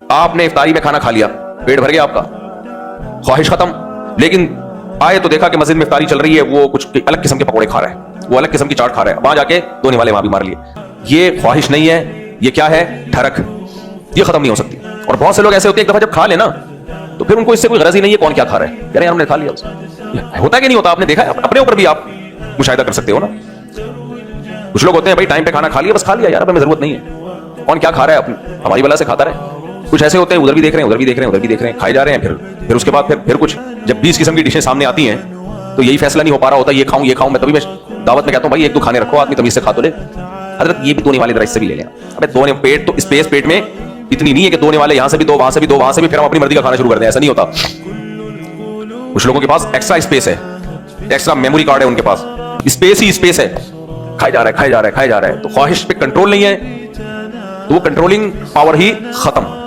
आपने इफ्तारी में खाना खा लिया, पेट भर गया आपका, ख्वाहिश खत्म, लेकिन आए तो देखा कि मस्जिद में इफ्तारी चल रही है, वो कुछ अलग किस्म के पकौड़े खा रहा है, वो अलग किस्म की चाट खा रहा है, वहां जाके धोने वाले वहां भी मार लिए। ये ख्वाहिश नहीं है, ये क्या है? ठरक। ये खत्म नहीं हो सकती। और बहुत से लोग ऐसे होते हैं एक दफा जब खा लेना तो फिर उनको इससे कोई गरज ही नहीं है कौन क्या खा रहा है, कह रहे हैं हमने खा लिया उससे। होता कि नहीं होता? आपने देखा है, अपने ऊपर भी आप मुशाहिदा कर सकते हो ना। कुछ लोग होते हैं भाई टाइम पे खाना खा लिया, बस खा लिया यार, अब हमें जरूरत नहीं है, कौन क्या खा रहा है, हमारी वजह से खाता रहे। कुछ ऐसे होते हैं उधर भी देख रहे हैं, उधर भी देख रहे हैं, उधर भी देख रहे हैं, खाए जा रहे हैं, फिर उसके बाद फिर कुछ जब 20 किस्म की डिशें सामने आती हैं तो यही फैसला नहीं हो पा रहा होता, ये खाऊं। मैं तभी मैं दावत में कहता हूं भाई एक दो खाने रखो, आदमी तमीज से खा तो ले। हजरत ये भी धोने वाले दराज से भी ले लें। अबे धोने पेट तो स्पेस पेट में इतनी नहीं है कि धोने वाले यहां से भी दो, वहां से भी दो, वहां से भी, फिर हम अपनी मर्जी का खाना शुरू कर दें, ऐसा नहीं होता। कुछ लोगों के पास एक्स्ट्रा स्पेस है, एक्स्ट्रा मेमोरी कार्ड है उनके पास, स्पेस ही स्पेस है, खाए जा रहा है। तो ख्वाहिश पे कंट्रोल नहीं है तो वो कंट्रोलिंग पावर ही खत्म।